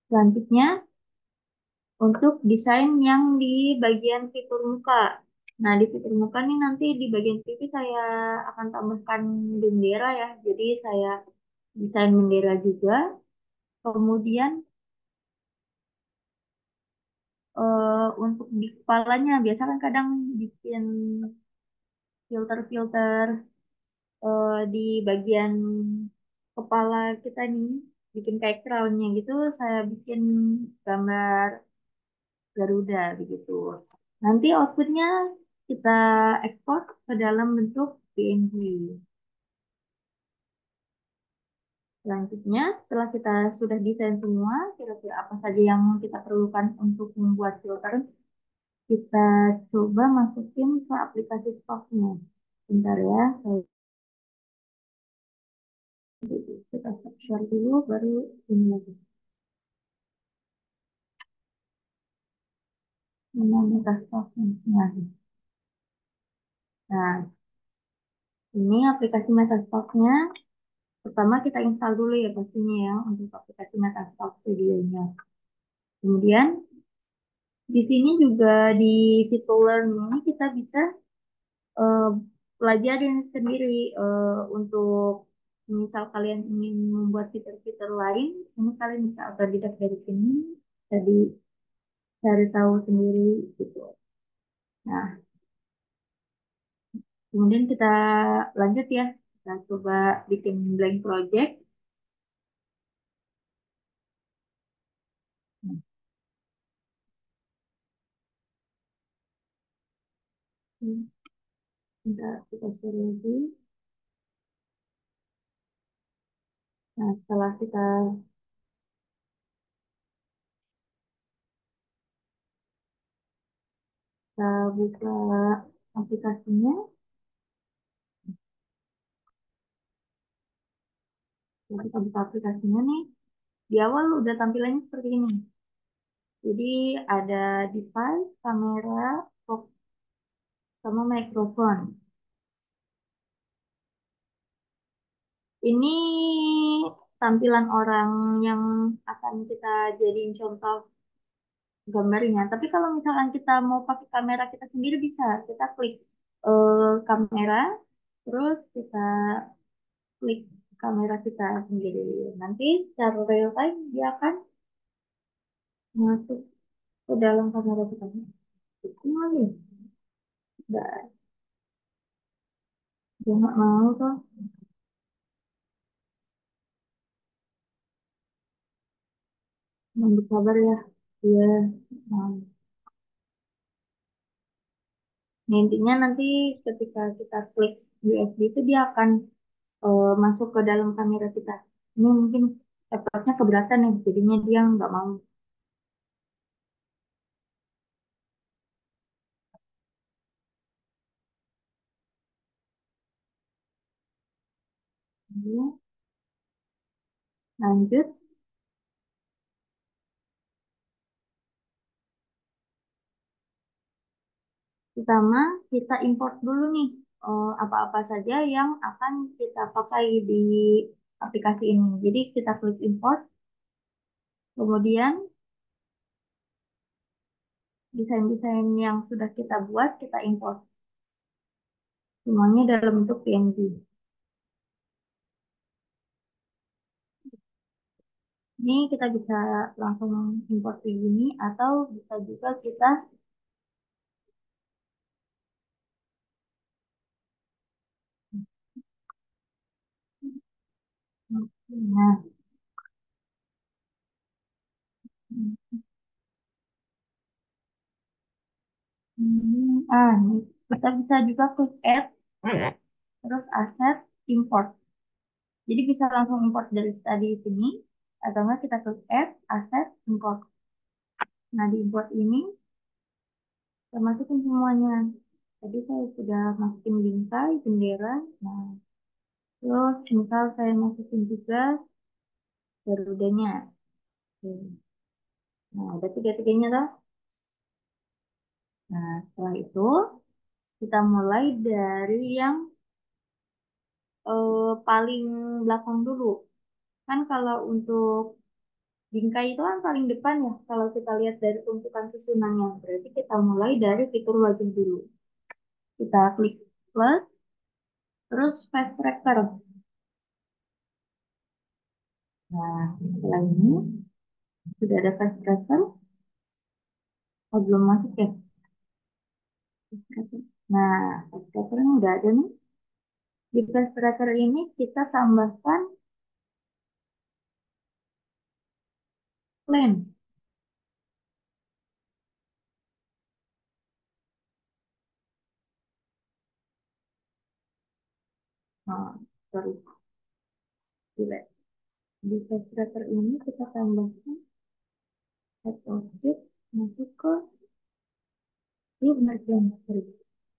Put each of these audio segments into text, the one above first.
Selanjutnya, untuk desain yang di bagian fitur muka. Nah, di fitur muka nih nanti di bagian pipi saya akan tambahkan bendera ya. Jadi saya desain bendera juga. Kemudian untuk di kepalanya, biasa kan kadang bikin filter-filter di bagian kepala kita nih, bikin kayak crownnya gitu. Saya bikin gambar Garuda begitu. Nanti outputnya kita ekspor ke dalam bentuk PNG. Selanjutnya, setelah kita sudah desain semua, kira-kira apa saja yang kita perlukan untuk membuat filter, kita coba masukin ke aplikasi stoknya. Bentar ya, kita share dulu, baru ini lagi. Ini kita stoknya. Nah, ini aplikasi Metastock-nya. Pertama kita install dulu ya pastinya ya untuk aplikasi Metastock Studio-nya. Kemudian di sini juga di fitur Learn ini kita bisa eh, pelajarin sendiri untuk misal kalian ingin membuat fitur-fitur lain, ini kalian bisa otodidak dari sini, jadi cari tahu sendiri gitu. Nah, kemudian kita lanjut ya, kita coba bikin blank project. Nah, kita share lagi. Nah, setelah kita buka aplikasinya, setelah kita buka aplikasinya nih, di awal udah tampilannya seperti ini. Jadi ada device, kamera, sama mikrofon. Ini tampilan orang yang akan kita jadiin contoh gambarnya. Tapi kalau misalkan kita mau pakai kamera kita sendiri bisa. Kita klik kamera, terus kita klik kamera kita sendiri. Nanti secara real time dia akan masuk ke dalam kamera kita. Itu lagi. Nggak, dia nggak mau tuh. Nunggu kabar ya. Iya. Nah, nah, intinya nanti ketika kita klik USB itu dia akan masuk ke dalam kamera kita. Ini mungkin effortnya keberatan nih, jadinya dia nggak mau. Kemudian lanjut, pertama kita import dulu nih apa-apa saja yang akan kita pakai di aplikasi ini. Jadi kita klik import, kemudian desain-desain yang sudah kita buat kita import semuanya dalam bentuk PNG. Ini kita bisa langsung import kayak gini atau bisa juga kita nah, nih, kita bisa juga klik add, terus aset, import. Jadi bisa langsung import dari tadi sini, atau enggak kita klik add, aset, import. Nah, di import ini, kita masukin semuanya. Tadi saya sudah masukin bingkai, bendera. Nah, terus misal saya masukin juga Garudanya. Oke. Nah, ada tiga-tiganya tuh. Nah, setelah itu, kita mulai dari yang paling belakang dulu. Kan kalau untuk bingkai itu kan paling depan ya. Kalau kita lihat dari tumpukan susunannya, berarti kita mulai dari fitur wajah dulu. Kita klik plus, terus face tracker. Nah, setelah ini sudah ada face tracker. Oh, belum masuk ya? Face tracker. Nah, face trackernya udah ada nih. Di face tracker ini kita tambahkan plan. Nah, sorry, delete. Di face tracker ini kita tambahkan add object, masuk ke ini benar plan. Sorry.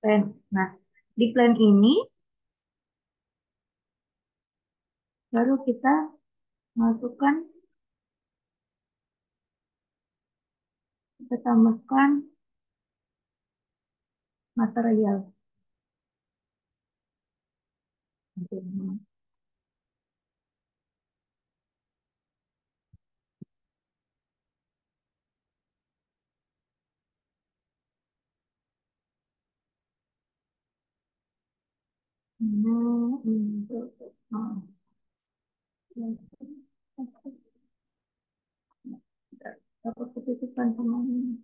Plan. Nah, di plan ini baru kita masukkan, kita tambahkan material. Oke. Nah, untuk dapat keputusan sama ini.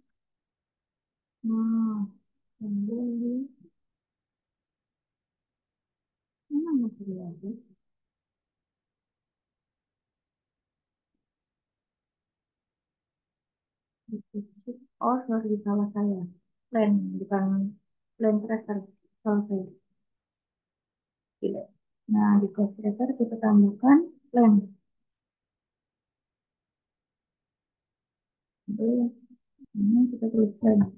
Nah, kembali mana materialnya? Oh, sorry, salah saya. Plan, bukan plan tracker. Salah saya. Tidak. Nah, di cost tracker kita tambahkan plan. Oke, ini kita tulis plan.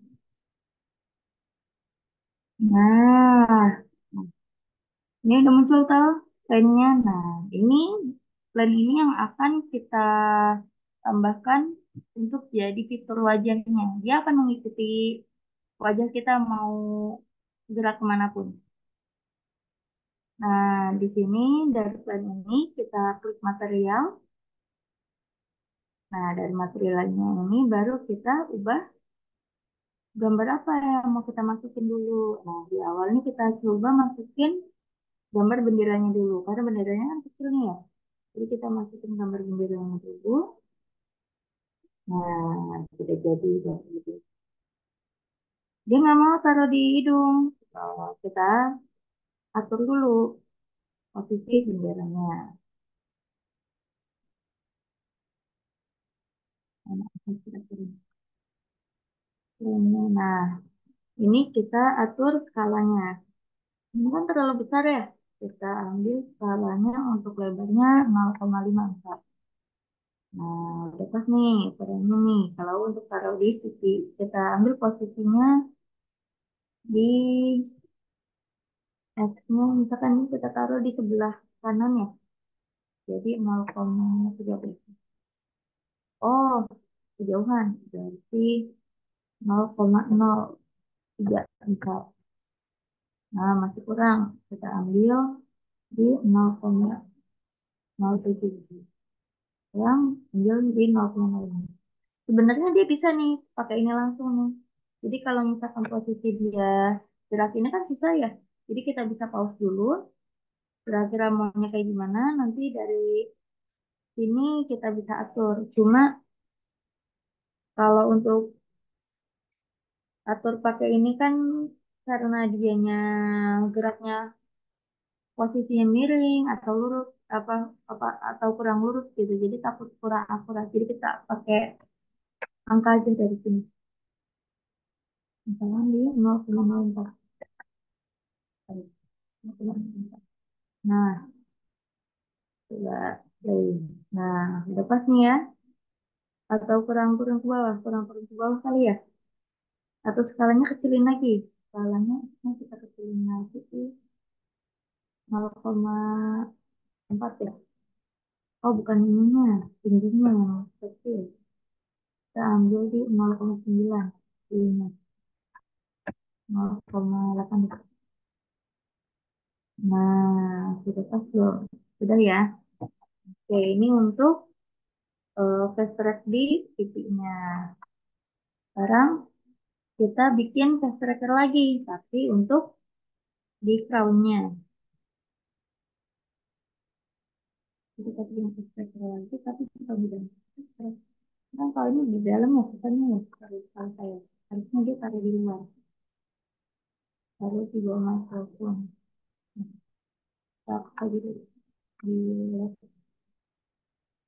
Nah, ini udah muncul tuh plannya. Nah, ini plan ini yang akan kita tambahkan untuk jadi fitur wajahnya. Dia akan mengikuti wajah kita mau gerak kemanapun. Nah, di sini dari plan ini kita klik material. Nah, dari materialnya ini baru kita ubah gambar apa yang mau kita masukin dulu. Nah, di awalnya kita coba masukin gambar benderanya dulu, karena benderanya kan kecil nih ya. Jadi kita masukin gambar benderanya dulu. Nah, sudah jadi. Udah jadi. Dia nggak mau taruh di hidung. Oh, kita atur dulu posisi benderanya. Nah, ini kita atur skalanya. Ini kan terlalu besar ya. Kita ambil skalanya untuk lebarnya 0,54. Nah, udah pas nih ukurannya nih. Kalau untuk taruh di sisi, kita ambil posisinya di X-nya, misalkan ini kita taruh di sebelah kanan ya. Jadi 0,13. Oh, kejauhan. Berarti 0,034. Nah, masih kurang. Kita ambil di 0,07. Yang ambil di 0,05. Sebenarnya dia bisa nih pakai ini langsung nih. Jadi kalau misalkan posisi dia gerak ini kan susah ya. Jadi kita bisa pause dulu, kira-kira maunya kayak gimana, nanti dari sini kita bisa atur. Cuma kalau untuk atur pakai ini kan karena dianya geraknya posisinya miring atau lurus apa apa atau kurang lurus gitu. Jadi takut kurang akurat. Jadi kita pakai angka aja dari sini. Misalnya dia 0,04. Nah, coba play. Nah, udah pas nih ya. Atau kurang-kurang ke bawah, kurang-kurang ke bawah kali ya. Atau skalanya kecilin lagi. Skalanya kita kecilin lagi di 0,4 ya. Oh, bukan ininya, tingginya yang kecil. Kita ambil di 0,9. Ininya 0,8. Nah, sudah pas belum? Sudah ya. Oke, ini untuk fast track di pipinya. Sekarang kita bikin fast tracker lagi, tapi untuk di crownnya. Jadi kita bikin fast tracker lagi, tapi kita bikin fast track. Nah, kalau ini di dalam ya, katanya ya, kalau saya. Harusnya dia taruh di luar, taruh di bawah mikrofon. Kita gitu di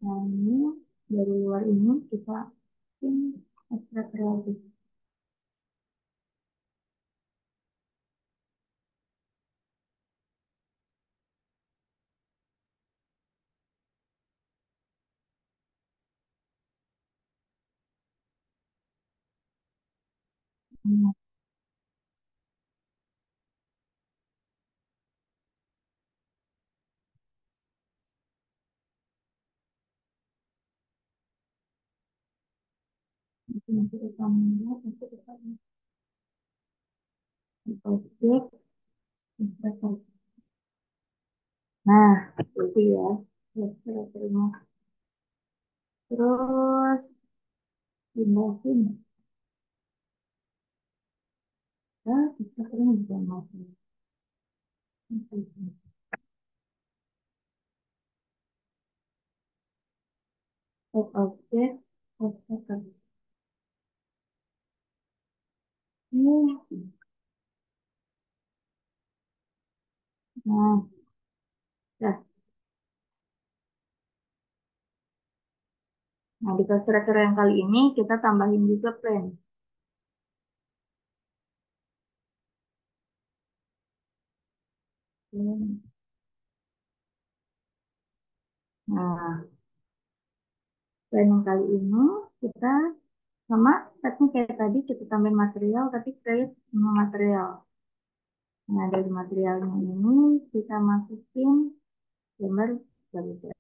Nah, ini dari luar ini kita bikin ekstrak lagi. Nah, itu nanti kita lihat, nanti kita objek, ekstrak lagi. Nah, itu ya. Ekstrak terima. Terus pindahin. Nah, kita terima juga masuk. Objek, ekstrak. Ini, nah, ya. Nah, di ekstrak yang kali ini kita tambahin juga plan. Nah, plan yang kali ini kita sama stepnya kayak tadi kita tambahin material tapi create semua material. Nah, dari materialnya ini kita masukin gambar garuda.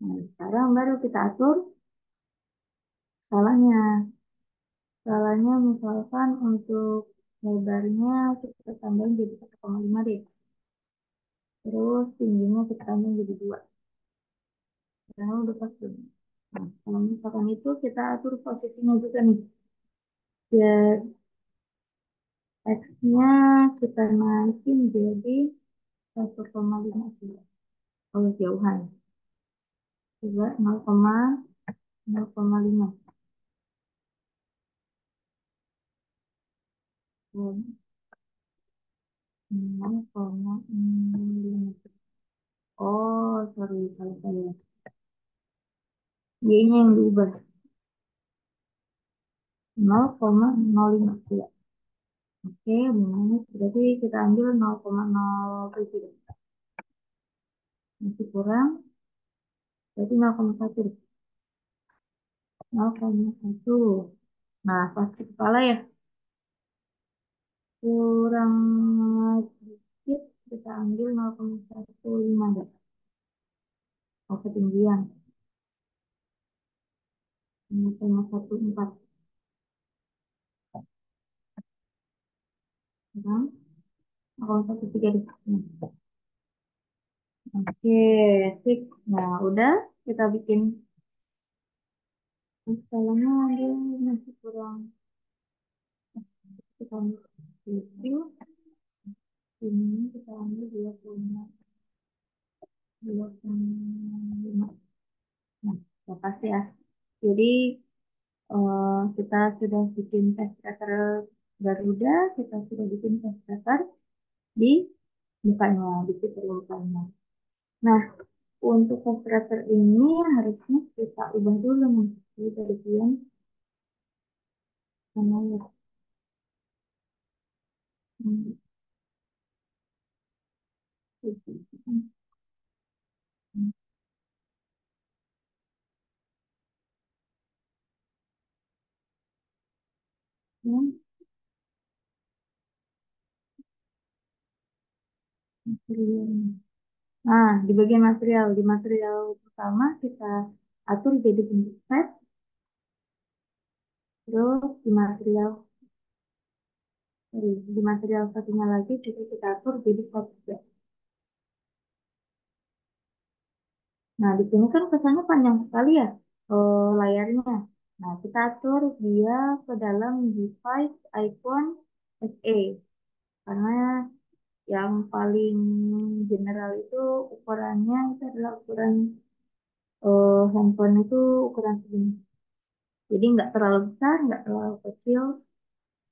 Nah, sekarang baru kita atur skalanya. Skalanya misalkan untuk lebarnya kita tambahin jadi 1,5 deh. Terus tingginya kita tambahin jadi 2. Karena udah pas belum? Nah, kalau misalkan itu kita atur posisinya juga nih. Biar X-nya kita naikin jadi 1,5 juga. Kalau jauhan. Coba 0,5. 0,5. Oh, sorry kalau saya. Y-nya yang diubah. 0,05 juga. Oke, bunganya berarti kita ambil 0,07. Masih kurang, berarti 0,1. 0,1. Nah, pasti kepala ya. Kurang sedikit, kita ambil 0,15 deh. Oh, ketinggian. 0,14. Kurang 0,13 deh. Oke, sip. Nah, udah kita bikin skalanya dia masih kurang. Kita ambil 7, ini kita ambil 2,5. Nah, ya pasti ya. Jadi kita sudah bikin test tracker Garuda, kita sudah bikin test tracker di mukanya, di fitur mukanya. Nah, untuk test tracker ini harusnya kita ubah dulu nih. Jadi dari bagian mana ya? Hmm, material. Nah, di bagian material, di material pertama kita atur jadi bentuk set, terus di material satunya lagi juga kita atur jadi objek. Nah, di sini kan kesannya panjang sekali ya layarnya. Nah, kita atur dia ke dalam device iPhone SE. Karena yang paling general itu ukurannya itu adalah ukuran handphone itu ukuran segini. Jadi nggak terlalu besar, nggak terlalu kecil.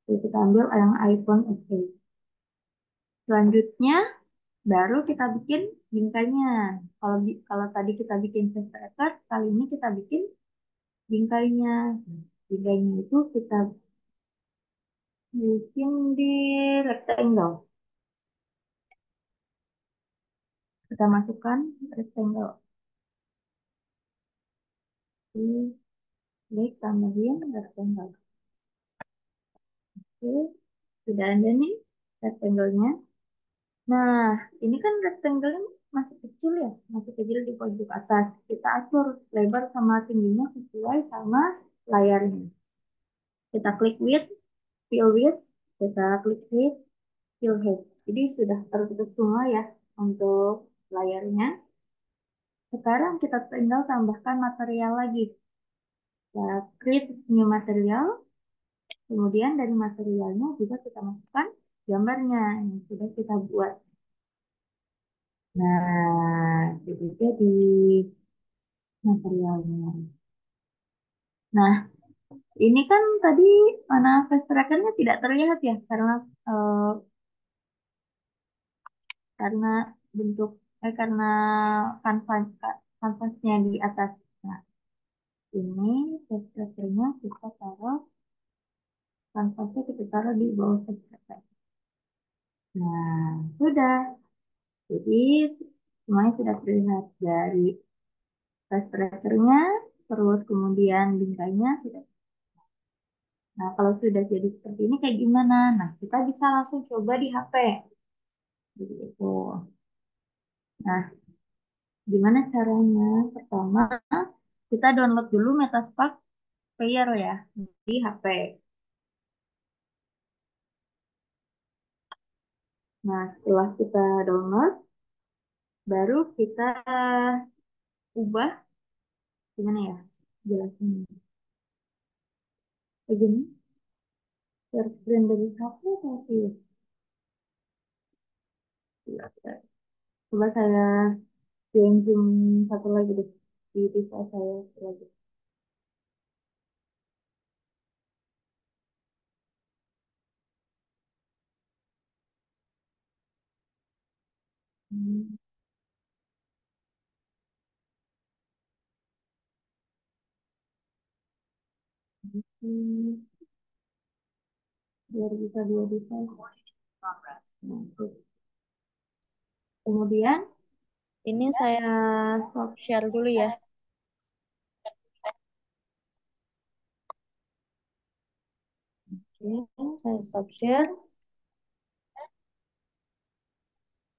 Jadi kita ambil yang iPhone SE. Selanjutnya baru kita bikin bingkainya. Kalau tadi kita bikin face tracker, kali ini kita bikin bingkainya. Bingkainya itu kita bikin di rectangle. Kita masukkan rectangle. Di klik tambahin rectangle. Oke, sudah ada nih rectangle-nya. Nah, ini kan rectangle masih kecil ya, masih kecil di pojok atas. Kita atur lebar sama tingginya sesuai sama layarnya. Kita klik width, fill width, kita klik height, fill height. Jadi sudah tertutup semua ya untuk layarnya. Sekarang kita tinggal tambahkan material lagi. Kita create new material, kemudian dari materialnya juga kita masukkan gambarnya yang sudah kita buat. Nah, jadi materialnya. Nah, ini kan tadi mana face trackernya tidak terlihat ya eh, karena bentuk karena kanvas kanvasnya di atas. Nah, ini face trackernya kita taruh kanvasnya kita taruh di bawah face tracker. Nah, sudah. Jadi semuanya sudah terlihat dari face trackernya, terus kemudian bingkainya sudah. Nah, kalau sudah jadi seperti ini kayak gimana? Nah, kita bisa langsung coba di HP. Begitu. Nah, gimana caranya? Pertama, kita download dulu Metaspark Player ya di HP. Nah, setelah kita download, baru kita ubah gimana ya? Jelasin. Begini, share screen dari HP atau sih? Coba saya join Zoom satu lagi deh di device saya satu lagi. Hmm, hmm, biar bisa dua device. Nah, terus kemudian ini saya stop share dulu ya. Oke, saya stop share.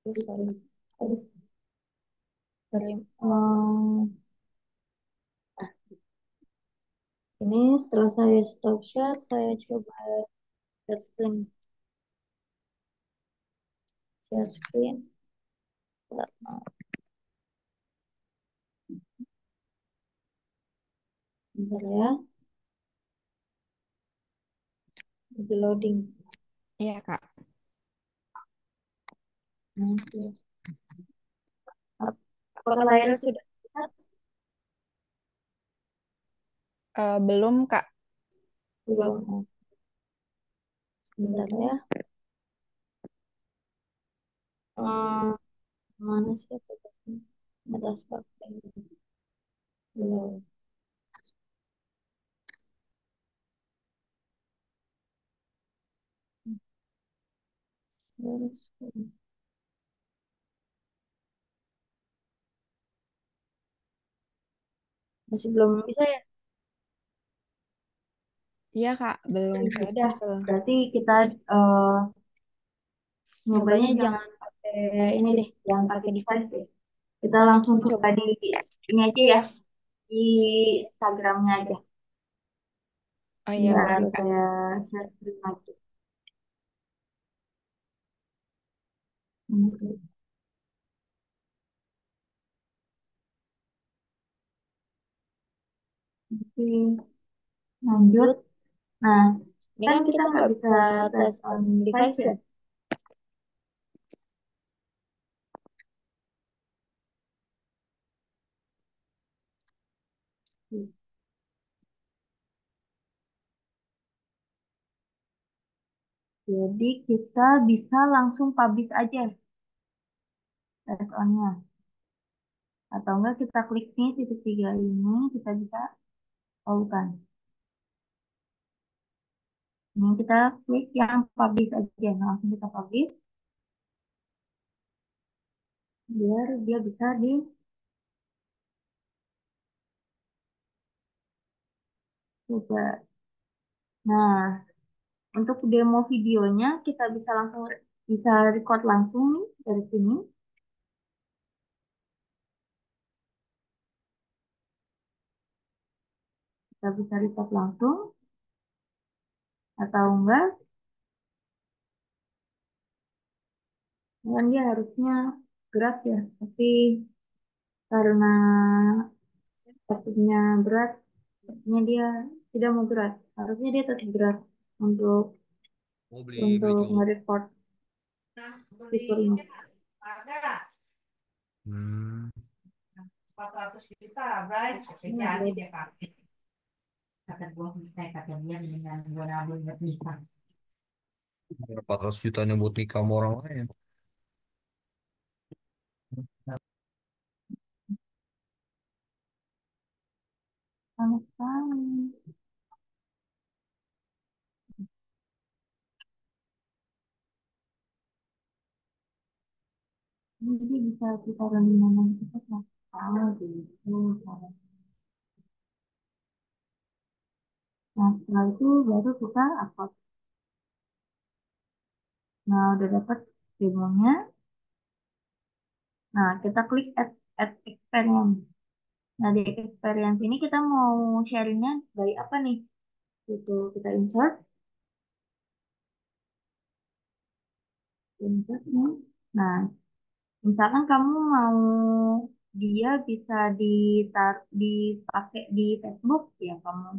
Sorry. Aduh, sorry. Ini setelah saya stop share, saya coba share screen. Share screen. Bentar ya, lagi loading. Iya, Kak. Oke. Apakah layar sudah lihat? Belum, Kak. Belum. Bentar ya. Hmm, mana sih aplikasinya? Atas pakai. Belum. Terus, masih belum bisa ya? Iya, Kak. Belum Ya udah, muncul. berarti kita nyobanya jangan pakai ini deh, jangan pakai device deh. Kita Kita langsung langsung coba coba. di ini aja ya, di Instagramnya aja. Oh iya, Bentar, boleh, Kak. saya share screen lagi. Hmm. Oke, lanjut. Lanjut. Nah, Ini kan kan kita kita nggak nggak bisa bisa tes tes on on device device ya. ya. Jadi kita bisa langsung publish aja tes onnya. Atau enggak kita klik nih titik tiga ini, kita bisa lakukan. Ini kita klik yang publish aja. Nah, langsung kita publish biar dia bisa dicoba. Nah, untuk demo videonya kita bisa langsung bisa record langsung nih dari sini. Kita bisa record langsung atau enggak, kan dia harusnya gerak ya. Tapi karena topiknya berat, sepertinya dia tidak mau gerak. Harusnya dia tetap gerak untuk Mau beli untuk cowok. nge-record fiturnya. Hmm. 400 juta, Bray. Oke, Ini jadi upload. dia kakek. Kata gua, kata dia mendingan gua nabung buat nikah. 400 jutanya buat nikah sama orang lain. Sama sekali. Jadi bisa kita di mana kita tahu gitu. Nah, setelah itu baru kita upload. Nah, udah dapat demonya. Nah, kita klik add experience. Nah, di experience ini kita mau sharingnya dari apa nih? Itu kita insert nih. Nah, misalkan kamu mau dia bisa dipakai di Facebook, ya kamu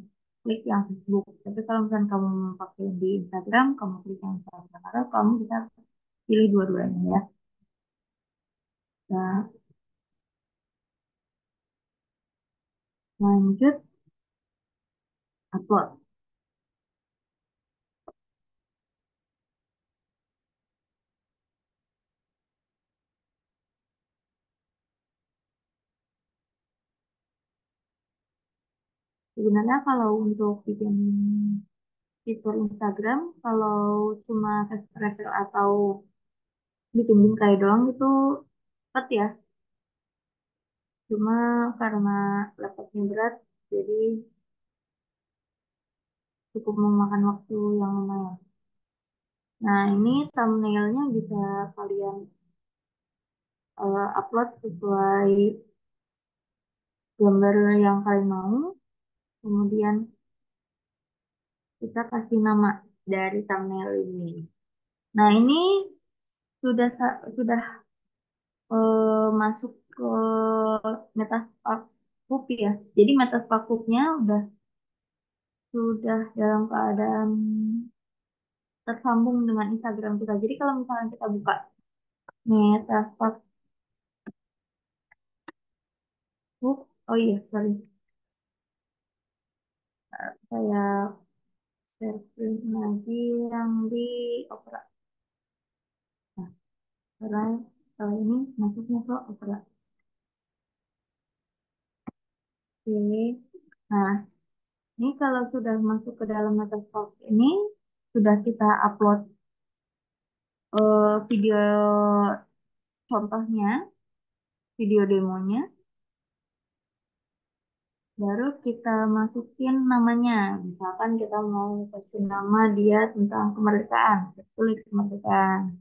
klik yang Facebook. Tapi kalau misalkan kamu mau pakai di Instagram, kamu klik yang Instagram. Atau kamu bisa pilih dua-duanya ya. Nah, lanjut upload. Sebenarnya kalau untuk bikin fitur Instagram, kalau cuma refer atau bikin bingkai doang itu cepet ya. Cuma karena laptopnya berat, jadi cukup memakan waktu yang lumayan. Nah, ini thumbnailnya bisa kalian upload sesuai gambar yang kalian mau. Kemudian kita kasih nama dari thumbnail ini. Nah, ini sudah masuk ke Metaspark Group ya. Jadi Metaspark Group-nya sudah dalam keadaan tersambung dengan Instagram kita. Jadi kalau misalnya kita buka Metaspark Group, oh iya, sorry, saya share lagi yang di Opera. Nah, karena kalau ini masuknya ke Opera. Oke. Nah, ini kalau sudah masuk ke dalam Metaspark ini, sudah kita upload video contohnya, video demonya, baru kita masukin namanya. Misalkan kita mau kasih nama dia tentang kemerdekaan, tulis kemerdekaan.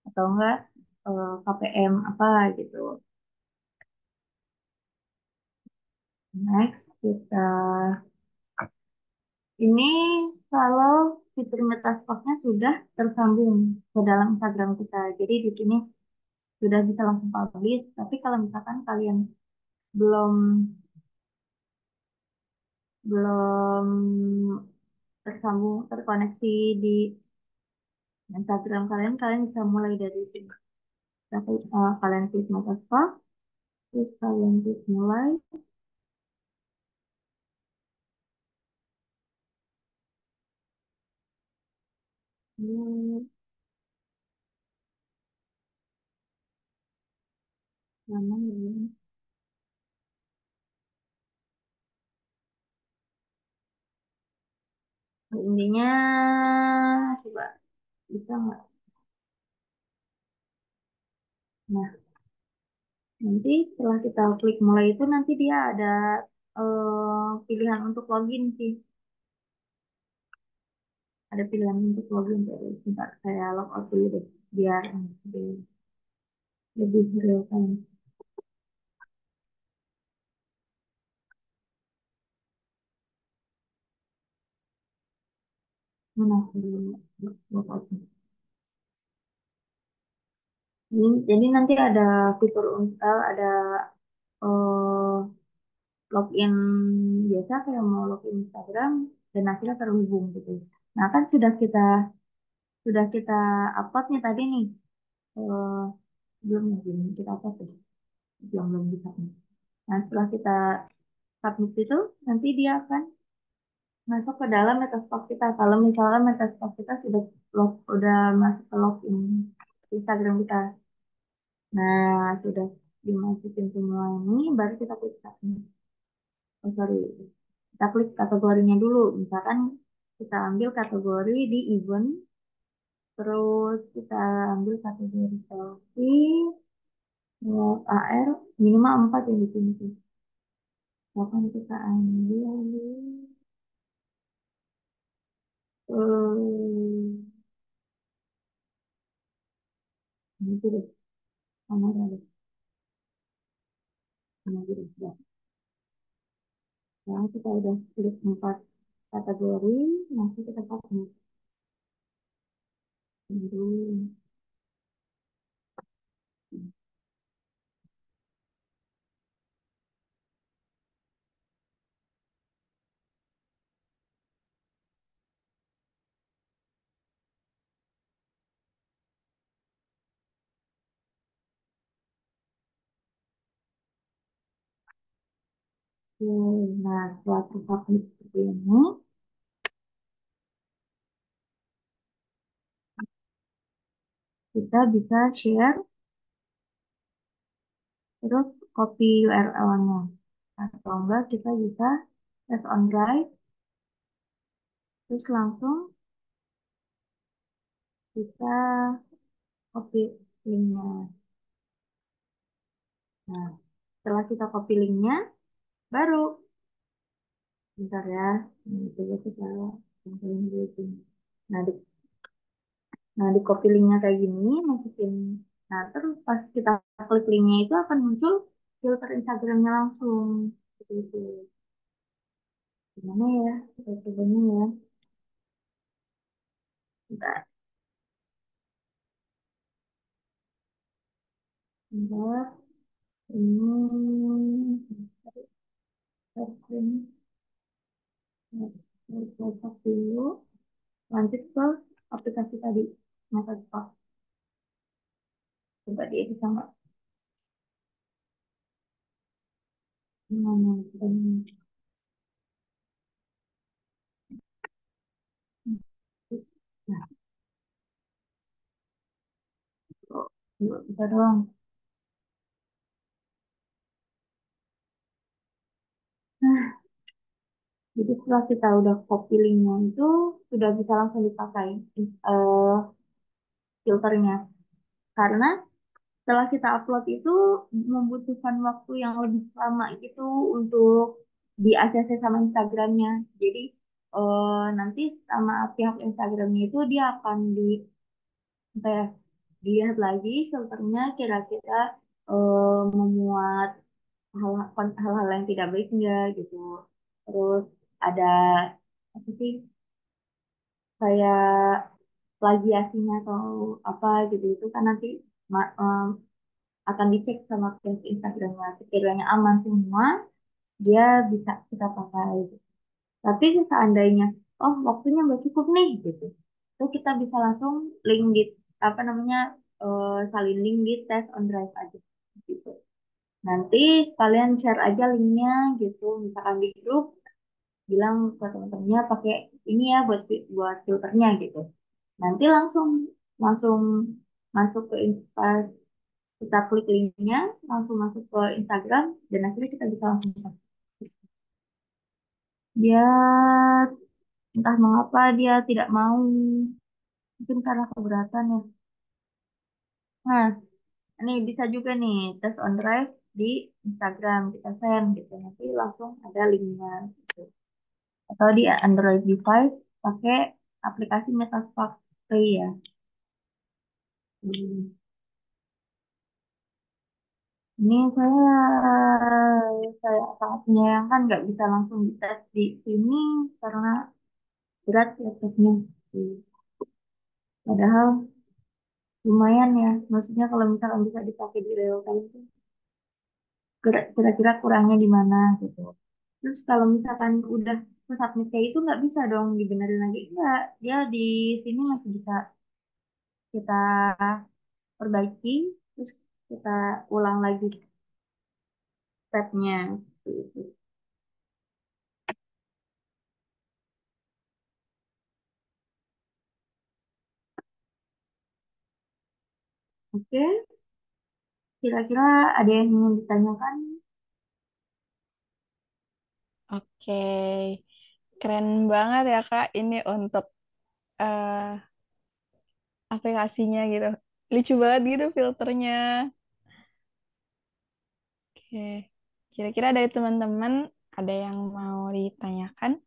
Atau enggak KPM apa gitu. Next, kita ini kalau fitur Metaspark-nya sudah tersambung ke dalam Instagram kita. Jadi di sini sudah bisa langsung publish. Tapi kalau misalkan kalian belum belum tersambung, terkoneksi di Instagram kalian, kalian bisa mulai dari sini. Tapi, kalian klik Microsoft, terus kalian klik mulai. Hmm, mana ya? Intinya coba bisa nggak? Nah, nanti setelah kita klik mulai itu nanti dia ada pilihan untuk login sih. Ada pilihan untuk login jadi sebentar saya log out dulu deh biar lebih real time. Mana aku log out. Jadi nanti ada fitur ada eh, login biasa kayak mau login Instagram dan akhirnya terhubung gitu. Nah kan sudah kita upload nih tadi nih. eh belum kita upload ya. Belum bisa nih. Nah setelah kita submit itu nanti dia akan masuk ke dalam Metasploit kita. Kalau misalnya Metasploit kita udah masuk ke login Instagram kita. Nah sudah dimasukin semua ini baru kita klik submit. Oh sorry, kita klik kategorinya dulu. Misalkan kita ambil kategori di event, terus kita ambil kategori selfie, AR, minimal 4 yang di sini sih. Kapan kita ambil, ini deh, kamera deh, kamera deh. Ya, kita udah klik 4 kategori, nanti kita submit dulu. Oke, nah setelah kita submit seperti ini, kita bisa share, terus copy URL-nya. Atau enggak, kita bisa press on drive, terus langsung kita copy linknya. Nah, setelah kita copy linknya, baru, bentar ya, ini coba kita tempelin dulu sini. Nah, di copy linknya kayak gini, masukin. Nah, terus pas kita klik linknya itu akan muncul filter Instagramnya langsung. Seperti itu. Gimana ya? Kita cobanya ya. Bentar, bentar. Ini, ini, saya dulu. Lanjut ke aplikasi tadi, Microsoft. Coba diedit sama mana ini. Nah, kok yuk, bisa doang. Nah, jadi setelah kita udah copy linknya itu sudah bisa langsung dipakai eh, filternya. Karena setelah kita upload itu membutuhkan waktu yang lebih lama gitu untuk di ACC sama Instagramnya. Jadi nanti sama pihak Instagramnya itu dia akan apa ya, dilihat lagi filternya kira-kira memuat hal-hal yang tidak baik enggak gitu. Terus ada apa sih kayak plagiasinya atau apa gitu itu kan nanti akan dicek sama pihak Instagramnya. Sekiranya aman semua, dia bisa kita pakai. Tapi seandainya, oh waktunya nggak cukup nih gitu, itu kita bisa langsung link di apa namanya salin link di test on drive aja gitu. Nanti kalian share aja linknya gitu, misalkan di grup bilang ke teman-temannya pakai ini ya buat filternya gitu. Nanti langsung langsung masuk ke pas kita klik linknya langsung masuk ke Instagram dan akhirnya kita bisa langsung post. Dia entah mengapa dia tidak mau, mungkin karena keberatan ya. Nah, ini bisa juga nih tes on drive di Instagram kita send gitu, nanti langsung ada linknya gitu. Atau di Android device pakai aplikasi Metaspark Play ya. Hmm. Ini saya sangat menyayangkan nggak bisa langsung dites di sini karena berat ya tesnya. Padahal lumayan ya, maksudnya kalau misalkan bisa dipakai di real time itu kira-kira kurangnya di mana gitu. Terus kalau misalkan udah submit kayak itu nggak bisa dong dibenerin lagi. Enggak, dia di sini masih bisa kita perbaiki, terus kita ulang lagi stepnya. Gitu. Oke, kira-kira ada yang ingin ditanyakan? Oke, keren banget ya Kak ini untuk eh, aplikasinya gitu. Lucu banget gitu filternya. Oke, kira-kira dari teman-teman ada yang mau ditanyakan?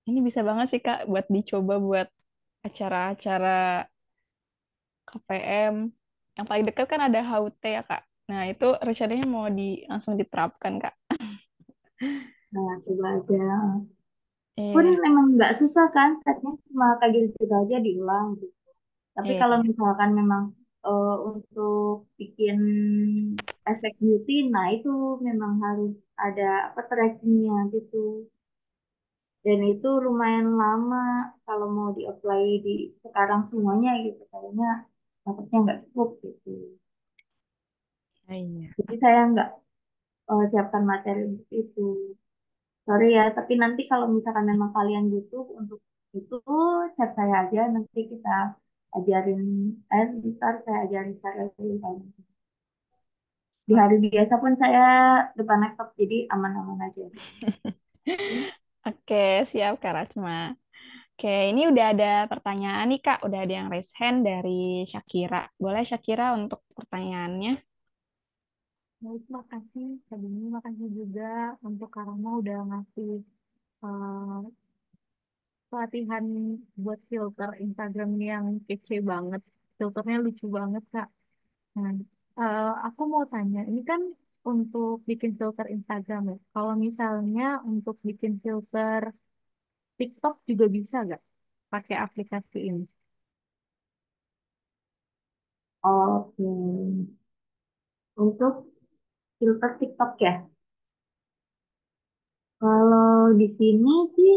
Ini bisa banget sih Kak buat dicoba buat acara-acara KPM. Yang paling dekat kan ada HUT ya Kak. Nah itu rencananya mau langsung diterapkan Kak. Nah, coba aja. Pun Iya, memang nggak susah kan, setnya cuma kayak gitu aja diulang gitu. Tapi kalau iya. misalkan memang untuk bikin efek beauty, nah itu memang harus ada apa trackingnya gitu. Dan itu lumayan lama kalau mau di-apply di sekarang semuanya gitu. Kayaknya dapatnya nggak cukup gitu. Iya. Jadi saya nggak siapkan materi untuk itu. Sorry ya, tapi nanti kalau misalkan memang kalian butuh untuk itu, chat saya aja. Nanti kita ajarin, ntar saya ajarin cara dulu. Di hari biasa pun saya depan laptop, jadi aman-aman aja. Oke, siap Kak Rasma. Oke, ini udah ada pertanyaan nih Kak. Udah ada yang raise hand dari Syakira. Boleh Syakira untuk pertanyaannya? Baik, makasih. Sebelumnya makasih juga untuk Karama udah ngasih eh, pelatihan buat filter Instagram yang kece banget. Filternya lucu banget, Kak. Nah, aku mau tanya, ini kan untuk bikin filter Instagram ya. Kalau misalnya untuk bikin filter TikTok juga bisa nggak pakai aplikasi ini? Oke, untuk filter TikTok ya. Kalau di sini sih,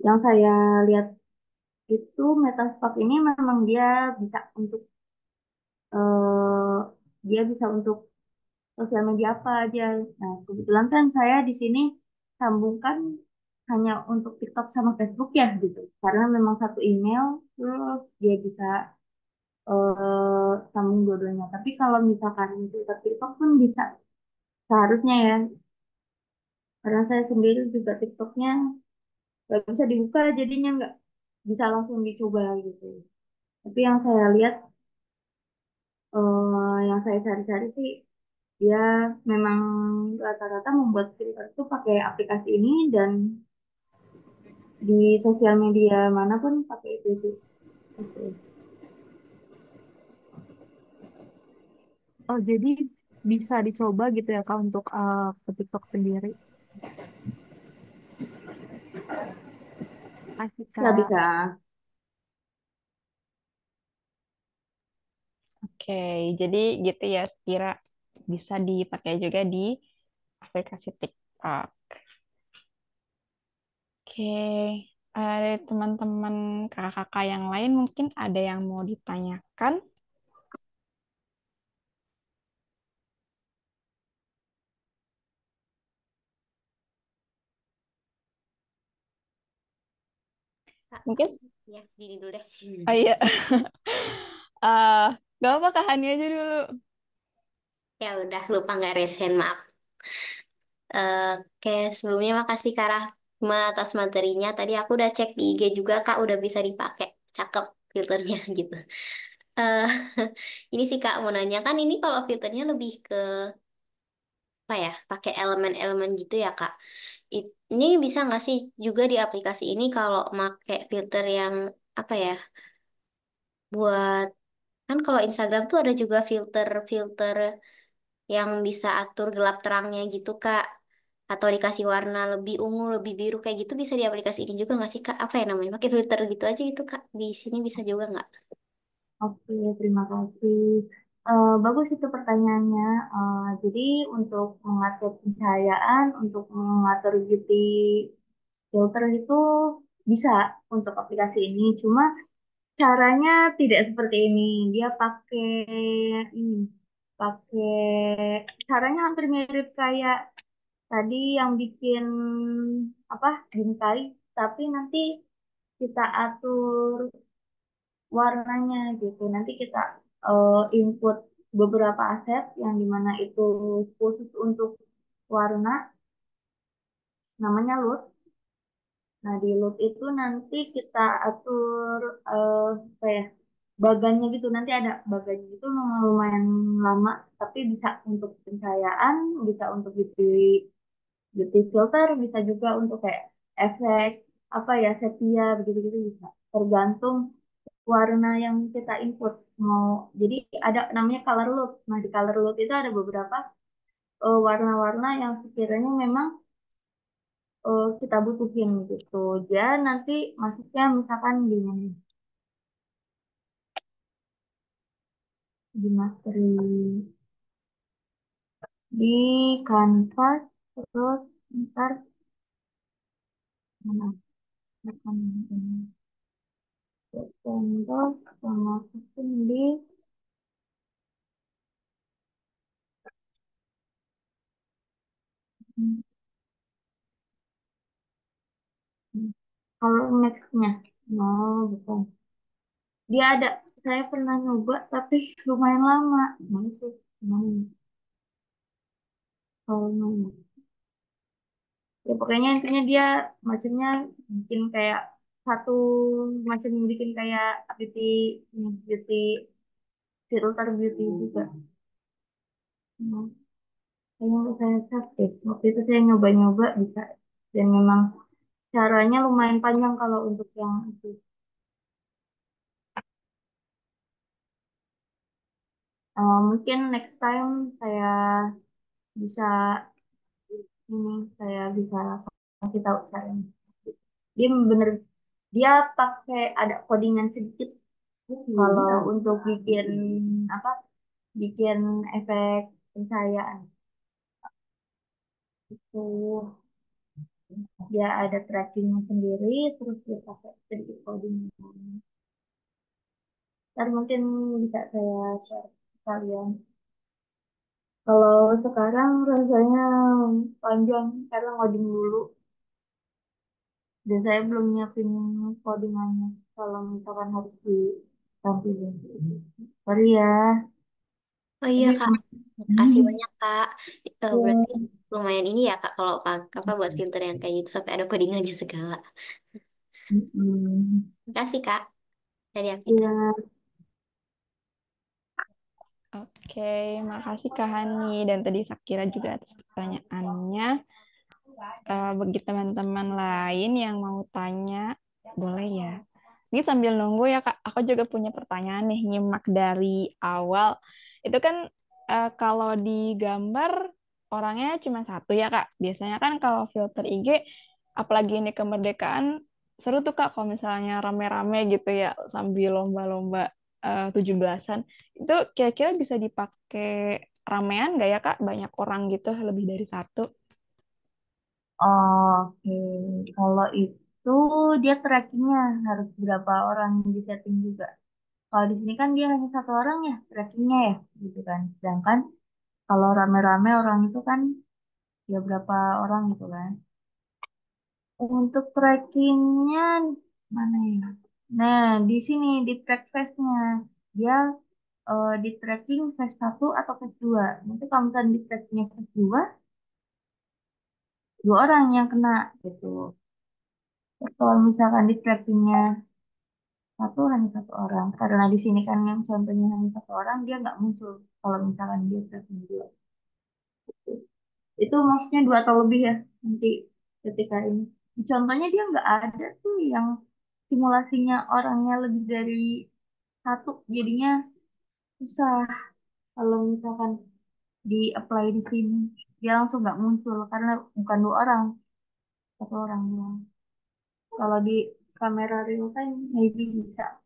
yang saya lihat itu Metaspark ini memang bisa untuk eh, dia bisa untuk sosial media apa aja. Nah, kebetulan kan saya di sini sambungkan hanya untuk TikTok sama Facebook ya gitu. Karena memang satu email, terus dia bisa sambung dua-duanya. Tapi kalau misalkan filter TikTok pun bisa seharusnya ya. Karena saya sendiri juga TikToknya nggak bisa dibuka, jadinya nggak bisa langsung dicoba gitu. Tapi yang saya lihat, yang saya cari-cari sih, dia memang rata-rata membuat filter itu pakai aplikasi ini dan di sosial media manapun pakai itu. Gitu. Oh, jadi bisa dicoba gitu ya, Kak, untuk ke TikTok sendiri. Asik, Bisa Kak. bisa. Oke, jadi gitu ya, kira bisa dipakai juga di aplikasi TikTok. Oke, dari teman-teman kakak-kakak yang lain mungkin ada yang mau ditanyakan? Kak, Mungkin, ya, Dini dulu deh. oh iya, Eh, gak apa Kak Hani aja dulu. Ya udah, lupa nggak resen, maaf. Oke, sebelumnya makasih Kak Rahma atas materinya. Tadi aku udah cek di IG juga, Kak, udah bisa dipakai. Cakep filternya gitu. Eh, ini sih Kak mau nanya, kan ini kalau filternya lebih ke apa ya, pakai elemen-elemen gitu ya Kak. Ini bisa nggak sih juga di aplikasi ini kalau pakai filter yang apa ya, buat kan kalau Instagram tuh ada juga filter-filter yang bisa atur gelap terangnya gitu Kak. Atau dikasih warna lebih ungu, lebih biru kayak gitu bisa di aplikasi ini juga nggak sih Kak? Apa ya namanya? Pakai filter gitu aja gitu Kak. Di sini bisa juga nggak? Oke, terima kasih. Bagus itu pertanyaannya. Jadi untuk mengatur pencahayaan, untuk mengatur beauty filter itu bisa untuk aplikasi ini. Cuma caranya tidak seperti ini. Dia pakai ini, pakai caranya hampir mirip kayak tadi yang bikin apa bingkai, tapi nanti kita atur warnanya gitu. Nanti kita input beberapa aset yang dimana itu khusus untuk warna, namanya LUT. Nah, di LUT itu nanti kita atur apa ya, baganya gitu. Nanti ada baganya itu memang lumayan lama, tapi bisa untuk pencahayaan, bisa untuk beauty filter, bisa juga untuk kayak efek apa ya, sepia begitu-gitu bisa. Tergantung warna yang kita input mau. Jadi ada namanya color loop. Nah, di color loop itu ada beberapa warna-warna yang sekiranya memang kita butuhin gitu. Dia nanti masuknya misalkan di materi di kanvas, terus ntar mana akan ini contoh sama masukin di hmm, kalau nextnya. No, bukan. Dia ada, saya pernah nyoba tapi lumayan lama. Nah itu gimana? Kalau ya pokoknya intinya dia macamnya bikin kayak satu macam, bikin kayak beauty beauty filter beauty juga. Hmm, kayaknya saya cek deh. Waktu itu saya nyoba-nyoba bisa, dan memang caranya lumayan panjang kalau untuk yang itu. Mungkin next time saya bisa ini saya bisa kasih tahu caranya. Dia bener, dia pakai ada codingan sedikit kalau untuk bikin apa, bikin efek pencahayaan itu. Dia ada trackingnya sendiri, terus dia pakai sedikit coding. Ntar mungkin bisa saya share ke kalian. Kalau sekarang rasanya panjang karena ngoding dulu, dan saya belum nyiapin codingannya kalau misalkan harus ditampilin. Sorry ya. Oh iya Tapi Kak, makasih banyak Kak. Berarti lumayan ini ya Kak kalau apa buat filter yang kayak gitu sampai ada codingannya segala. mm, Makasih Kak dari Akita. ya, Oke, makasih Kak Hani. Dan tadi Sakira juga atas pertanyaannya. Bagi teman-teman lain yang mau tanya, boleh ya. Ini sambil nunggu ya Kak, aku juga punya pertanyaan nih, nyimak dari awal. Itu kan kalau di gambar orangnya cuma satu ya Kak. Biasanya kan kalau filter IG, apalagi ini kemerdekaan, seru tuh Kak kalau misalnya rame-rame gitu ya, sambil lomba-lomba 17-an. Itu kira-kira bisa dipakai ramean nggak ya Kak? Banyak orang gitu, lebih dari satu. oke. Kalau itu tuh dia trackingnya harus berapa orang yang di setting juga. Kalau di sini kan dia hanya satu orang ya trackingnya ya, gitu kan. Sedangkan kalau rame-rame orang itu kan ya berapa orang gitu kan. Untuk trackingnya mana ya? Nah, di sini di track phase-nya dia di tracking phase 1 atau phase 2. Nanti kalau misalnya di trackingnya phase 2, dua orang yang kena gitu. Terus kalau misalkan di trackingnya satu hanya satu orang. Karena di sini kan yang contohnya hanya satu orang, dia nggak muncul. Kalau misalkan dia tracking dua. Itu maksudnya dua atau lebih ya nanti ketika ini. Di contohnya dia nggak ada tuh yang simulasinya orangnya lebih dari satu. Jadinya susah kalau misalkan di apply di sini. Dia langsung nggak muncul karena bukan dua orang, satu orang doang. Kalau di kamera real time maybe bisa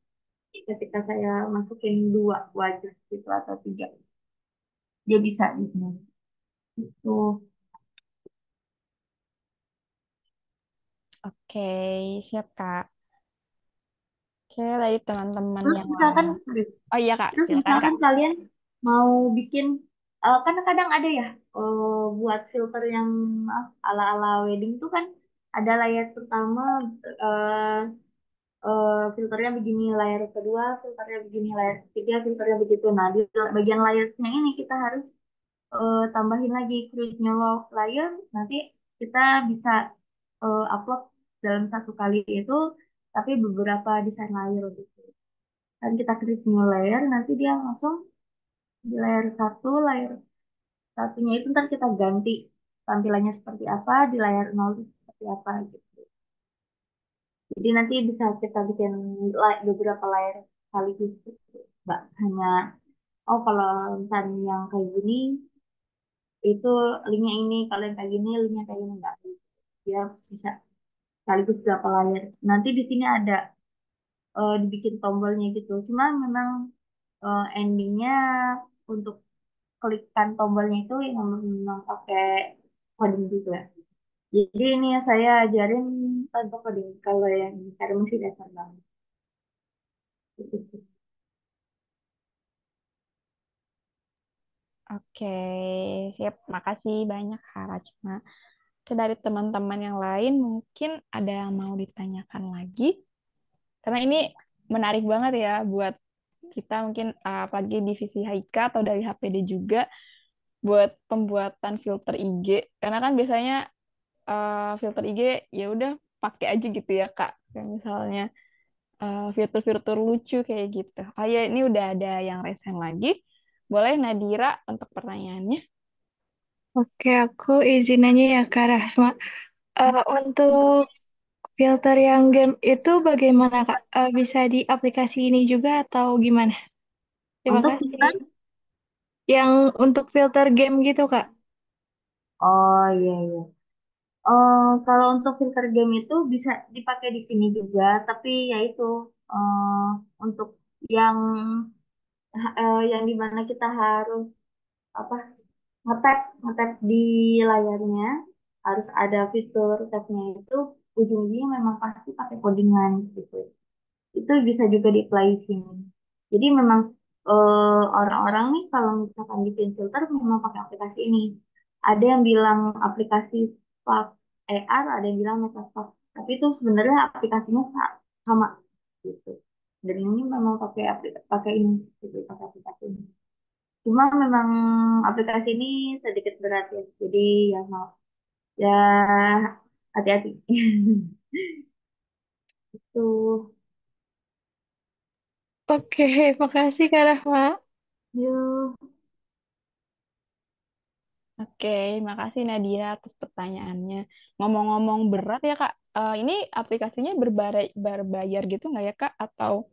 ketika saya masukin dua wajah gitu atau tiga. Dia bisa di sini. Itu. Oke, siap Kak. Oke, tadi teman-teman Terus yang misalkan, lain. Oh iya Kak, terus silakan Kak. misalkan kalian mau bikin, kan kadang ada ya buat filter yang ala-ala wedding tuh kan ada layar pertama, eh, filternya begini, layar kedua, filternya begini, layar ketiga, filternya begitu. Nah, di bagian layarnya ini kita harus tambahin lagi create new layer. Nanti kita bisa upload dalam satu kali itu, tapi beberapa desain layer gitu. Kan kita create new layer, nanti dia langsung di layar satu, layar satunya itu ntar kita ganti tampilannya seperti apa, di layar nol itu seperti apa gitu. Jadi nanti bisa kita bikin beberapa layar sekaligus gitu. Nggak hanya, oh kalau misalnya yang kayak gini, itu linknya ini, kalau yang kayak gini, linknya kayak gini. Nggak. Dia bisa sekaligus berapa layar. Nanti di sini ada dibikin tombolnya gitu. Cuma memang endingnya untuk klikkan tombolnya itu yang memang pakai coding juga. Jadi ini ya saya ajarin tanpa coding kalau yang cara masih dasar banget. Gitu sih. Oke, siap. Makasih banyak Kak Rachma. Oke, dari teman-teman yang lain mungkin ada yang mau ditanyakan lagi. Karena ini menarik banget ya buat kita mungkin apalagi divisi HIK atau dari HPD juga buat pembuatan filter IG. Karena kan biasanya filter IG ya udah pakai aja gitu ya Kak. Kayak misalnya fitur-fitur lucu kayak gitu. Oh ya, ini udah ada yang resen lagi. Boleh Nadira untuk pertanyaannya? Oke, aku izin nanya ya Kak Rahma. Untuk filter yang game itu bagaimana Kak? Bisa di aplikasi ini juga atau gimana? Terima Untuk kasih. filter, Yang untuk filter game gitu Kak? oh iya iya. Kalau untuk filter game itu bisa dipakai di sini juga, tapi ya itu eh, untuk yang yang dimana kita harus apa ngetap di layarnya harus ada fitur tabnya itu ujungnya memang pasti pakai codingan gitu. Itu bisa juga di-apply di sini. Jadi memang orang-orang nih kalau misalkan bikin filter memang pakai aplikasi ini. Ada yang bilang aplikasi Spark AR, ada yang bilang Metaspark. Tapi itu sebenarnya aplikasinya sama gitu. Dan ini memang pakai ini, gitu, pakai aplikasi ini. Cuma memang aplikasi ini sedikit berat ya. Jadi ya maaf. Ya hati-hati. Tuh. Oke, makasih Kak Rahma. Yuk. Oke, makasih Nadira atas pertanyaannya. Ngomong-ngomong berat ya Kak, ini aplikasinya berbayar gitu nggak ya Kak? Atau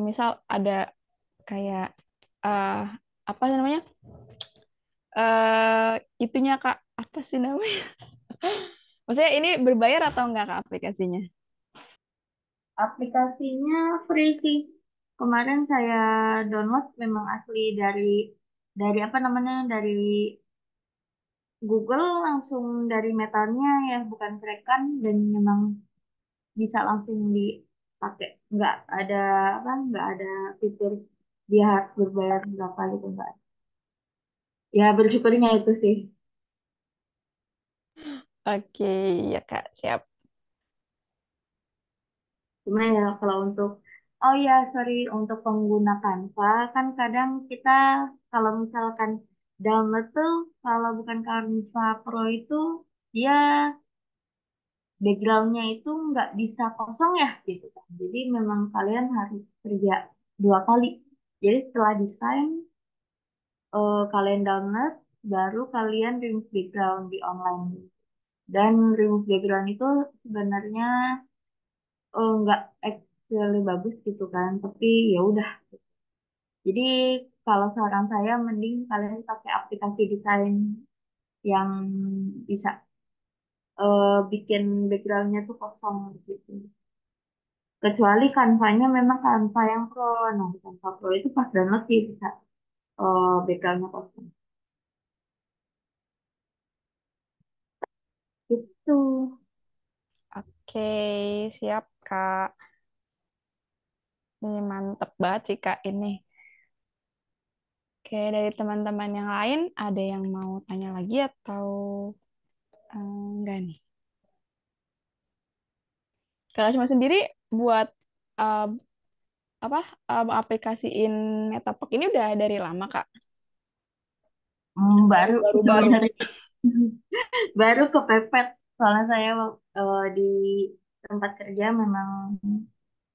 misal ada kayak eh apa namanya? Itunya Kak, apa sih namanya? Maksudnya ini berbayar atau enggak Kak aplikasinya? Aplikasinya free sih. Kemarin saya download memang asli dari apa namanya dari Google langsung dari metanya ya bukan Kraken dan memang bisa langsung dipakai. Nggak ada apa, nggak ada fitur dia harus berbayar berapa gitu enggak. Ya bersyukurnya itu sih. Oke, ya Kak, siap. Cuma ya kalau untuk, oh ya sorry, untuk pengguna Canva kan kadang kita kalau misalkan download tuh kalau bukan Canva Pro itu dia backgroundnya itu nggak bisa kosong ya gitu kan. Jadi memang kalian harus kerja dua kali. Jadi setelah desain, kalian download, baru kalian remove background di online. Dan remove background itu sebenarnya nggak actually bagus gitu kan, tapi ya udah. Jadi kalau saran saya mending kalian pakai aplikasi desain yang bisa bikin backgroundnya tuh kosong gitu. Kecuali Canva-nya memang Canva yang Pro. Nah, di Canva Pro itu pas download sih bisa backgroundnya kosong. Itu. Oke, siap Kak. Ini mantep banget sih Kak ini. Oke, dari teman-teman yang lain ada yang mau tanya lagi atau enggak nih? Kalau cuma sendiri buat eh, apa aplikasiin Metabook ini udah dari lama Kak? Baru Baru baru baru. sebenarnya baru kepepet. Soalnya saya di tempat kerja memang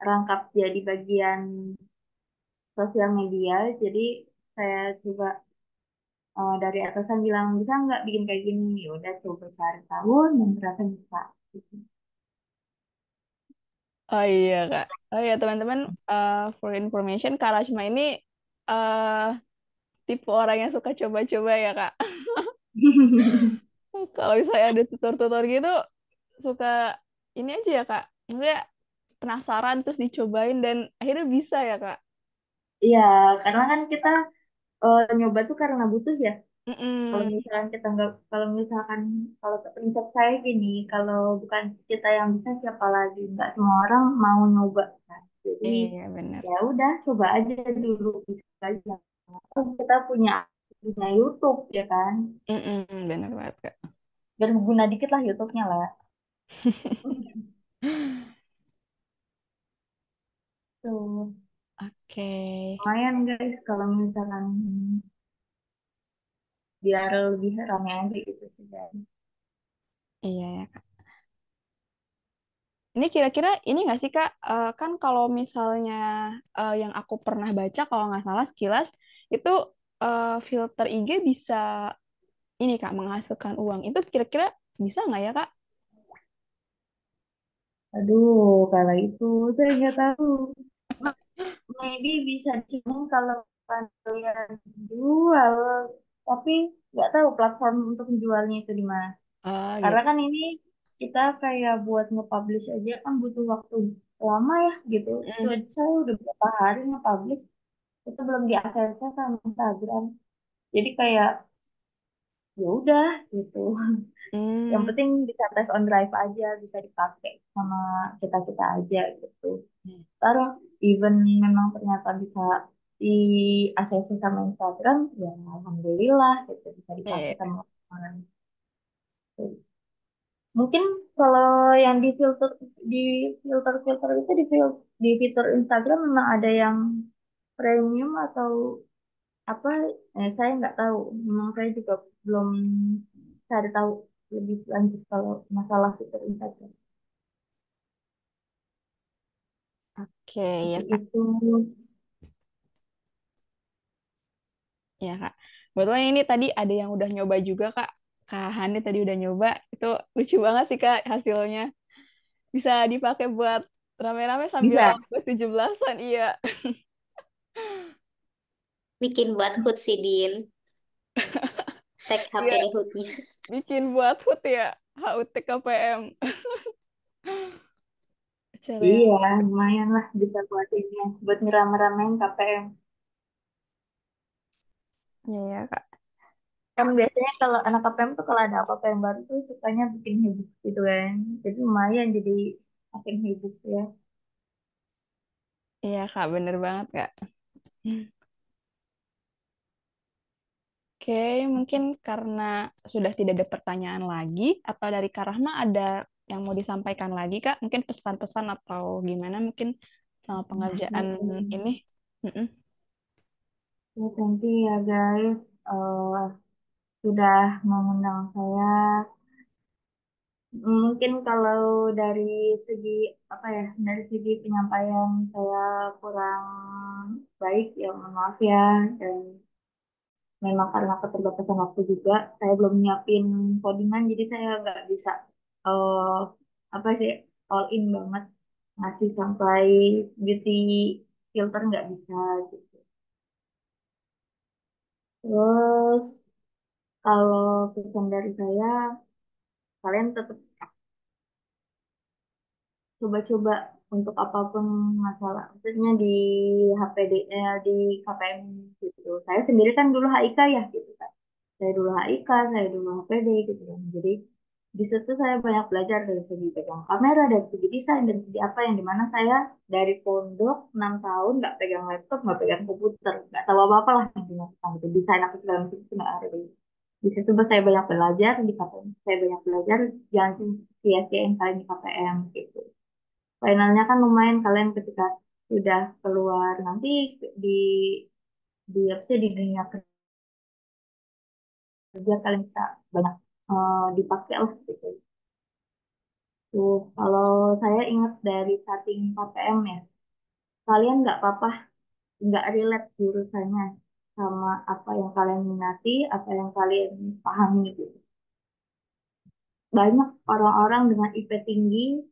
rangkap jadi bagian sosial media. Jadi saya coba dari atasan bilang bisa nggak bikin kayak gini. Ya udah coba cari tahu dan ternyata bisa. Gitu. Oh iya Kak. Oh iya teman-teman, for information Kak Rashma ini eh tipe orang yang suka coba-coba ya Kak. Kalau misalnya ada tutor-tutor gitu suka ini aja ya Kak. Maksudnya penasaran terus dicobain dan akhirnya bisa ya Kak. Iya, karena kan kita nyoba tuh karena butuh ya. Kalau Mm-mm. misalkan kita nggak, kalau misalkan kalau prinsip saya gini, kalau bukan kita yang bisa siapa lagi? Nggak semua orang mau nyoba kan. Jadi Iya benar. ya udah coba aja dulu bisa aja. Terus kita punya YouTube ya kan, Mm-mm, benar banget Kak. berguna dikit lah YouTube-nya lah. Tuh Oke. lumayan guys kalau misalkan biar lebih ramai aja gitu sih guys. Iya ya Kak. Ini kira-kira ini nggak sih Kak? Kan kalau misalnya yang aku pernah baca kalau nggak salah sekilas itu filter IG bisa ini Kak menghasilkan uang. Itu kira-kira bisa nggak ya Kak? Aduh, kalau itu saya nggak tahu. Maybe bisa cuman kalau kalian jual, tapi nggak tahu platform untuk menjualnya itu di mana. Ah Karena gitu. kan ini kita kayak buat nge-publish aja kan butuh waktu lama ya gitu. Itu Mm, aja saya udah berapa hari nge-publish, itu belum diakses sama Instagram. Jadi kayak ya udah gitu. Yang mm, penting bisa tes on drive aja, bisa dipakai sama kita-kita aja gitu. Taruh even memang ternyata bisa di ACC sama Instagram, ya alhamdulillah gitu bisa dipakai iya. sama orang. Mungkin kalau yang di filter itu di fitur Instagram memang ada yang premium atau apa, saya nggak tahu. Memang saya juga belum cari tahu lebih lanjut kalau masalah fitur Instagram. Oke ya Seperti Kak. itu. Ya Kak. Kebetulan ini tadi ada yang udah nyoba juga Kak. Kak Hani tadi udah nyoba. Itu lucu banget sih Kak hasilnya. Bisa dipakai buat rame-rame sambil Bisa. 17-an. Iya. Bikin buat HUT sih, Din. Tag HP Iya. di HUT-nya. Bikin buat food ya. HUT KPM. Cara yang Iya, lumayan lah bisa buat ini ya, buat ngeram-ramein KPM. ya, ya Kak. Kan biasanya kalau anak KPM tuh kalau ada apa-apa yang baru tuh sukanya bikin heboh gitu kan. Jadi lumayan jadi asing hibur ya. Iya, Kak, bener banget, Kak. Oke, mungkin karena sudah tidak ada pertanyaan lagi, atau dari Kak Rahma ada yang mau disampaikan lagi, Kak? Mungkin pesan-pesan atau gimana mungkin sama pengerjaan ini? Mm-mm. Ya, thank you ya guys. Eh, sudah mengundang saya. Mungkin kalau dari segi apa ya, dari segi penyampaian saya kurang baik ya, mohon maaf ya. Dan memang karena keterbatasan waktu juga, saya belum nyiapin codingan, jadi saya nggak bisa eh apa sih all in banget ngasih sampai beauty filter nggak bisa gitu. Terus kalau pesan dari saya, kalian tetap coba-coba untuk apapun masalah, maksudnya di HPD, di KPM gitu. Saya sendiri kan dulu HIK ya gitu kan. Saya dulu HIK, saya dulu HPD gitu kan. Jadi di situ saya banyak belajar dari segi pegang kamera, dari segi desain, dan segi apa yang dimana saya dari pondok 6 tahun nggak pegang laptop, nggak pegang komputer, nggak tahu apa-apa lah yang tentang itu. Desain aku segala macam itu nggak ada. Di situ saya banyak belajar di KPM, saya banyak belajar, jangan sia-siain kalian di KPM gitu. Finalnya kan lumayan kalian ketika sudah keluar nanti di apa sih, di dunia kerja kalian bisa banyak dipakai lah gitu. Tuh, kalau saya ingat dari starting KPM ya, kalian nggak apa-apa, nggak relate jurusannya sama apa yang kalian minati, apa yang kalian pahami gitu. Banyak orang-orang dengan IP tinggi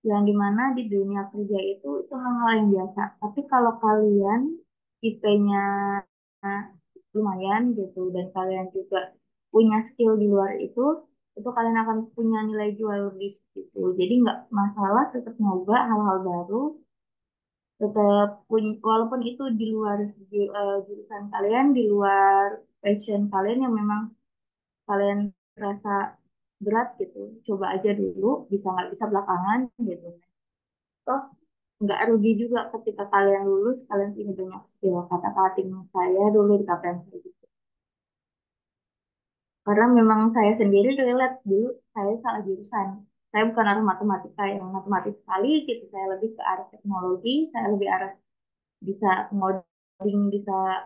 yang dimana di dunia kerja itu hal-hal yang biasa. Tapi kalau kalian IP-nya lumayan gitu dan kalian juga punya skill di luar itu kalian akan punya nilai jual lebih gitu. Jadi nggak masalah, tetap nyoba hal-hal baru, tetap punya walaupun itu di luar jurusan kalian, di luar passion kalian yang memang kalian rasa berat gitu. Coba aja dulu, bisa nggak bisa belakangan gitu. Toh nggak rugi juga ketika kalian lulus, kalian punya banyak skill. Kata cutting saya dulu di KPM saya gitu. Karena memang saya sendiri relate dulu, saya salah jurusan. Saya bukan arah matematika yang matematis sekali gitu. Saya lebih ke arah teknologi, saya lebih arah bisa ngoding, bisa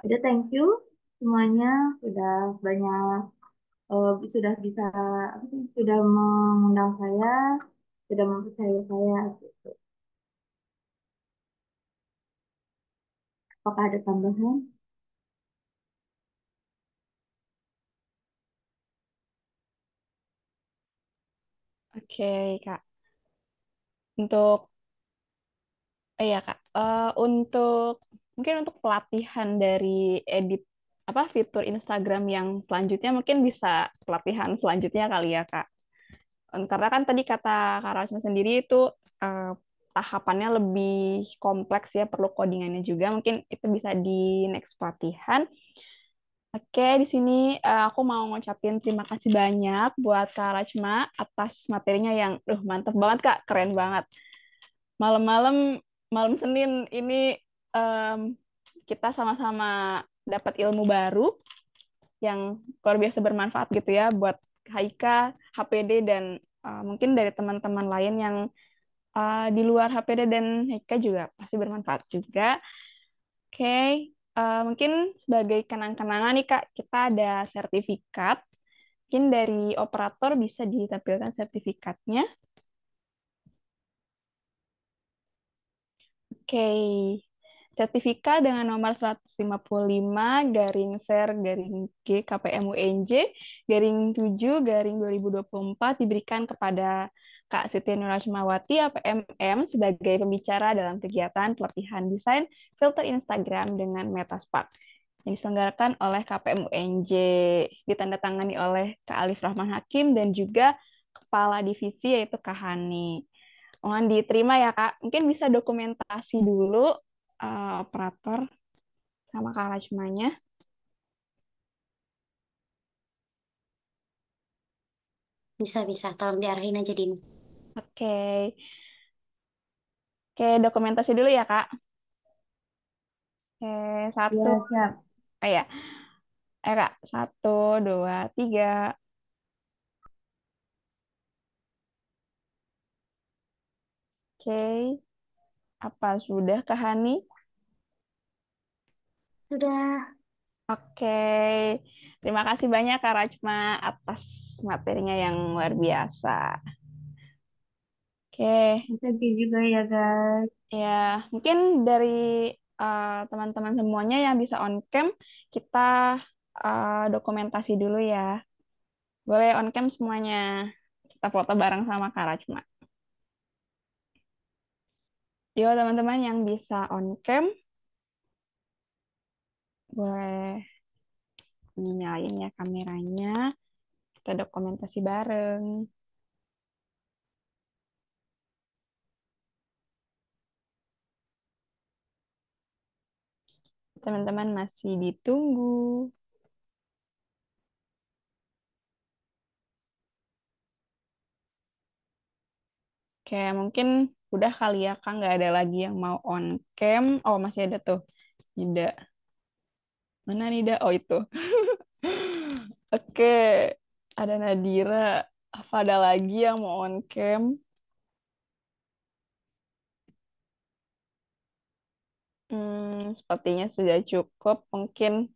udah. Thank you semuanya sudah banyak sudah bisa apa sih, sudah mengundang saya, sudah mempercayai saya gitu. Apakah ada tambahan? Oke, Kak. Untuk iya, Kak. Untuk mungkin untuk pelatihan dari edit apa fitur Instagram yang selanjutnya mungkin bisa pelatihan selanjutnya kali ya, Kak. Karena kan tadi kata Kak Rasma sendiri itu eh, tahapannya lebih kompleks ya, perlu codingannya juga. Mungkin itu bisa di next pelatihan. Oke, di sini aku mau ngucapin terima kasih banyak buat Kak Rachma atas materinya yang, mantep banget Kak, keren banget. Malam-malam, malam Senin ini em, kita sama-sama dapat ilmu baru yang luar biasa bermanfaat gitu ya buat Haika, HPD, dan mungkin dari teman-teman lain yang di luar HPD dan Haika juga pasti bermanfaat juga. Oke, mungkin sebagai kenang-kenangan nih Kak, kita ada sertifikat. Mungkin dari operator bisa ditampilkan sertifikatnya. Oke, sertifikat dengan nomor 155 garing ser garing G KPM UNJ garing 7 garing 2024 diberikan kepada Kak Siti Nurasmawati APMM sebagai pembicara dalam kegiatan pelatihan desain filter Instagram dengan Metaspark yang diselenggarakan oleh KPM UNJ, ditandatangani oleh Kak Alif Rahman Hakim dan juga Kepala Divisi yaitu Kak Hani. Mohon diterima ya Kak. Mungkin bisa dokumentasi dulu operator sama Kak Rajmanya. Bisa. Tolong diarahin aja, Din. Oke. Oke, dokumentasi dulu ya, Kak. Oke, satu. Ya, siap. Ya. Kak. 1, 2, 3. Oke. Apa sudah, Kak Hani? Sudah. Oke. Terima kasih banyak, Kak Rajma, atas materinya yang luar biasa. Oke. Thank you juga ya, guys. Ya, mungkin dari teman-teman semuanya yang bisa on cam, kita dokumentasi dulu ya. Boleh on cam semuanya. Kita foto bareng sama Kak Rajma. Yo, teman-teman yang bisa on cam, boleh nyalain ya kameranya. Kita dokumentasi bareng. Teman-teman masih ditunggu. Oke, mungkin udah kali ya, Kak. Nggak ada lagi yang mau on cam. Oh, masih ada tuh. Nida. Mana Nida? Oh, itu. Oke, ada Nadira. Apa ada lagi yang mau on cam? Sepertinya sudah cukup. Mungkin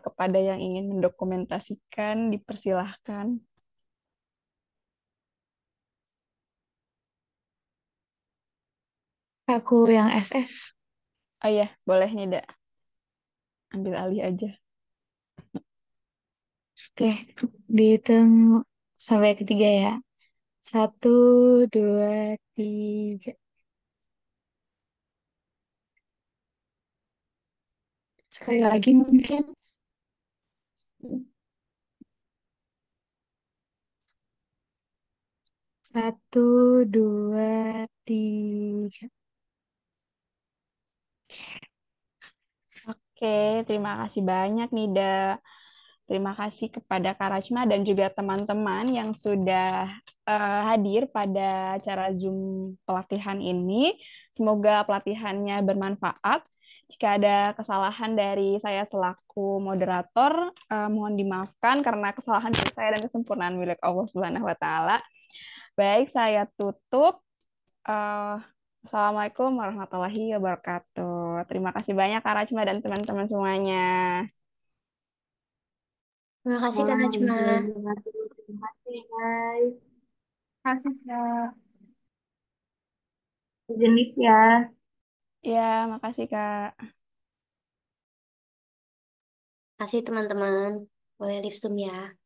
kepada yang ingin mendokumentasikan, dipersilahkan. Aku yang SS. Oh iya, boleh Nida. Ambil alih aja. Oke, dihitung sampai ketiga ya. 1, 2, 3. Sekali lagi mungkin. 1, 2, 3. Oke, terima kasih banyak Nida. Terima kasih kepada Kak Rachma dan juga teman-teman yang sudah hadir pada acara Zoom pelatihan ini. Semoga pelatihannya bermanfaat. Jika ada kesalahan dari saya selaku moderator, mohon dimaafkan karena kesalahan dari saya dan kesempurnaan milik Allah Subhanahu wa taala. Baik, saya tutup. Eh, Assalamualaikum warahmatullahi wabarakatuh. Terima kasih banyak Kak Rachma dan teman-teman semuanya. Terima kasih, Kak Wah, Najma. terima kasih, guys. Kasih, Kak. Jenis ya. Ya, makasih Kak. Kasih, teman-teman. Boleh live Zoom ya.